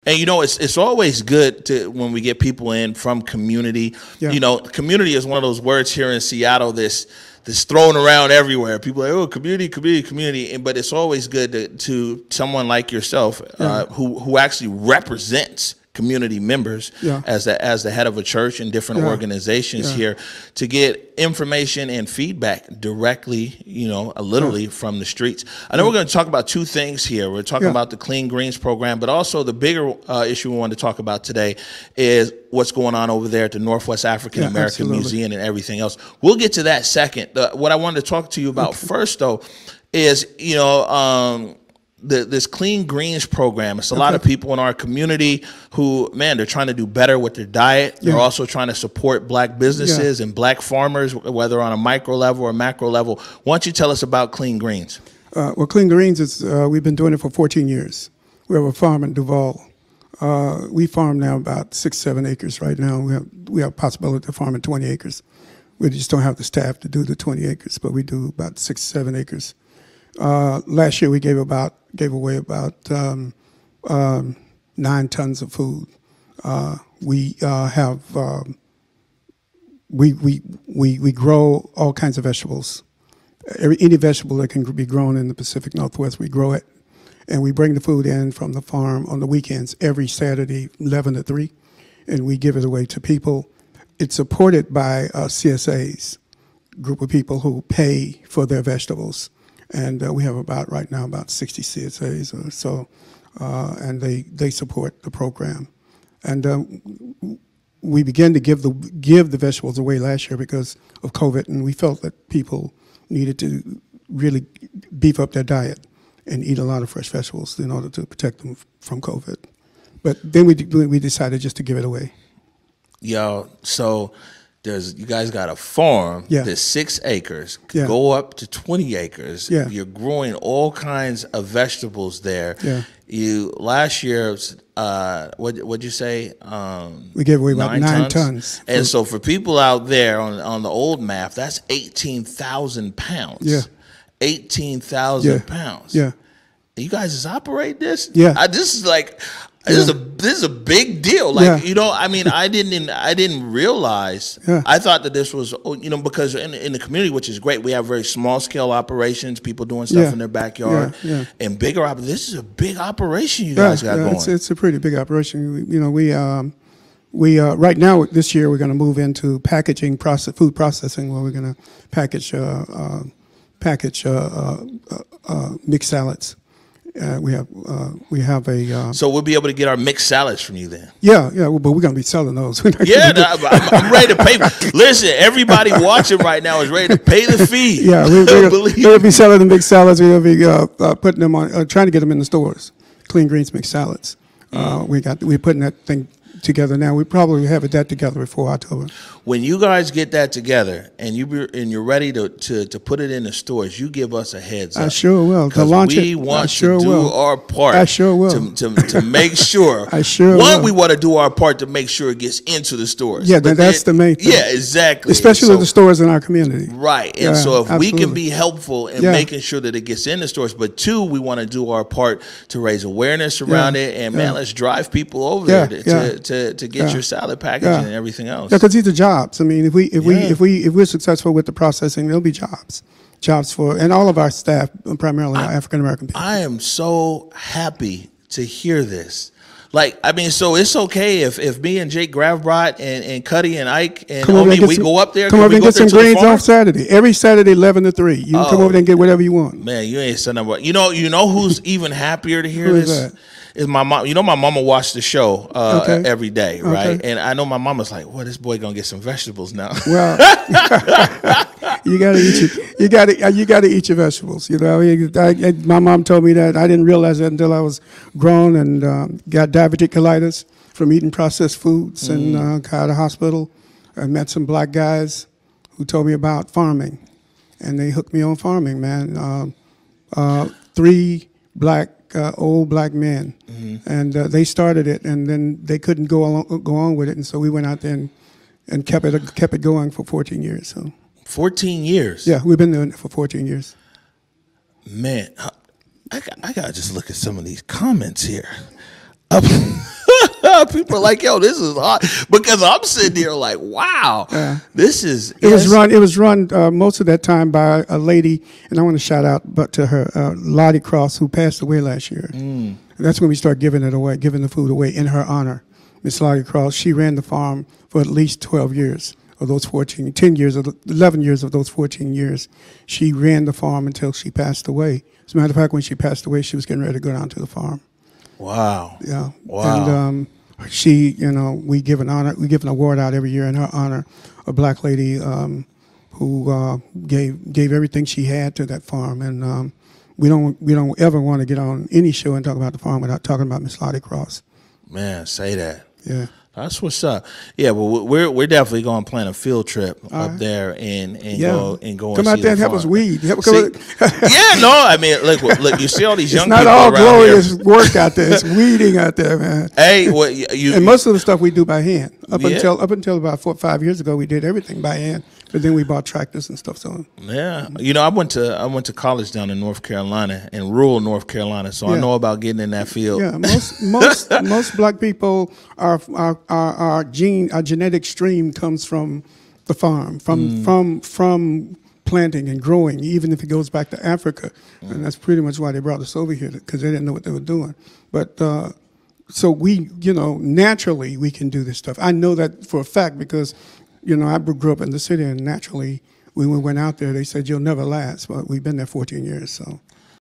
And it's always good to when we get people in from community. Yeah. Community is one of those words here in Seattle that's thrown around everywhere. People are like, oh, community, but it's always good to someone like yourself who actually represents community members as the head of a church and different organizations here, to get information and feedback directly, literally from the streets. I know we're going to talk about two things here. We're talking about the Clean Greens program, but also the bigger issue we want to talk about today is what's going on over there at the Northwest African American Museum and everything else. We'll get to that second. What I wanted to talk to you about first, though, is, this Clean Greens program. It's a lot of people in our community who, man, they're trying to do better with their diet. They're also trying to support black businesses and black farmers, whether on a micro level or macro level. Why don't you tell us about Clean Greens? Well, Clean Greens is we've been doing it for 14 years. We have a farm in Duval. We farm now about 6-7 acres right now. We have possibility to farm in 20 acres. We just don't have the staff to do the 20 acres, but we do about 6-7 acres. Last year we gave away about 9 tons of food. We grow all kinds of vegetables. Any vegetable that can be grown in the Pacific Northwest, we grow it, and we bring the food in from the farm on the weekends every Saturday, 11 to 3, and we give it away to people. It's supported by CSAs, group of people who pay for their vegetables. And we have right now about 60 CSAs or so, and they support the program. And we began to give the vegetables away last year because of COVID, and we felt that people needed to really beef up their diet and eat a lot of fresh vegetables in order to protect them from COVID. But then we decided just to give it away. Yo, so you guys got a farm that's 6 acres, go up to 20 acres. You're growing all kinds of vegetables there. You last year, what'd you say? We gave away about 9 tons. And so for people out there on the old math, that's 18,000 pounds. 18,000 pounds. You guys just operate this? This is like. This is a big deal. Like, I didn't realize. I thought that this was, because in the community, which is great, we have very small scale operations, people doing stuff in their backyard, and bigger. This is a big operation you guys got going. It's a pretty big operation. We right now this year we're going to move into packaging, food processing, where we're going to package mixed salads. We have a. So we'll be able to get our mixed salads from you then. Yeah, but we're gonna be selling those. I'm ready to pay. Listen, everybody watching right now is ready to pay the fee. We're gonna be selling the mixed salads. We're gonna be putting them on, trying to get them in the stores. Clean Greens mixed salads. We're putting that thing together now. We probably have that together before October. When you guys get that together and you're ready to put it in the stores, you give us a heads up. I sure will. To launch we it, want I sure to do will. our part. I sure will. To make sure. I sure will. One, we want to do our part to make sure it gets into the stores. Yeah, that's the main thing. Yeah, exactly. Especially the stores in our community. Right. And so if we can be helpful in making sure that it gets in the stores, but 2, we want to do our part to raise awearness around it, and man, let's drive people over there to get your salad packaging and everything else. Yeah, because these are jobs. I mean, if we're successful with the processing, there'll be jobs for, and all of our staff, primarily African American people. I am so happy to hear this. So it's okay if me and Jake Gravbrot and Cuddy and Ike and we go up there. Come over and get some greens on Saturday. Every Saturday, 11 to 3. You can come over there and get whatever you want. Man, you ain't saying nothing. You know who's even happier to hear this? That? Is my mom. My mama watched the show every day, right? And I know my mama's like, "Well, this boy gonna get some vegetables now." Well, you gotta eat your vegetables. My mom told me that. I didn't realize that until I was grown and got divertic colitis from eating processed foods, and got out of hospital. I met some black guys who told me about farming, and they hooked me on farming. Man, 3 old black men, and they started it, and then they couldn't go on with it, and so we went out there and kept it going for 14 years. So 14 years. Yeah, we've been doing it for 14 years. Man, I gotta just look at some of these comments here. now people are like, yo, this is hard. Because I'm sitting here like, wow, this is. It was run most of that time by a lady, and I want to shout out to her, Lottie Cross, who passed away last year. That's when we started giving the food away in her honor. Miss Lottie Cross, she ran the farm for at least 12 years of those 11 years of those 14 years. She ran the farm until she passed away. As a matter of fact, when she passed away, she was getting ready to go down to the farm. Wow. Yeah. Wow. And she, we give an award out every year in her honor, a black lady who gave everything she had to that farm. And we don't ever want to get on any show and talk about the farm without talking about Miss Lottie Cross. Man, say that. Yeah. That's what's up. Yeah, well, we're definitely going to plan a field trip up there and go come out there and help us weed. Yeah, no, I mean, look, you see all these young people around here. It's not all glorious here. work out there. It's weeding out there, man. Hey, and most of the stuff we do by hand. Up until about 4 or 5 years ago, we did everything by hand. But then we bought tractors and stuff. So yeah, I went to college down in North Carolina, in rural North Carolina, so I know about getting in that field. Yeah, most black people our genetic stream comes from the farm, from planting and growing, even if it goes back to Africa, and that's pretty much why they brought us over here, because they didn't know what they were doing. But so we, naturally we can do this stuff. I know that for a fact because. I grew up in the city, and naturally, when we went out there, they said, you'll never last. But we've been there 14 years, so.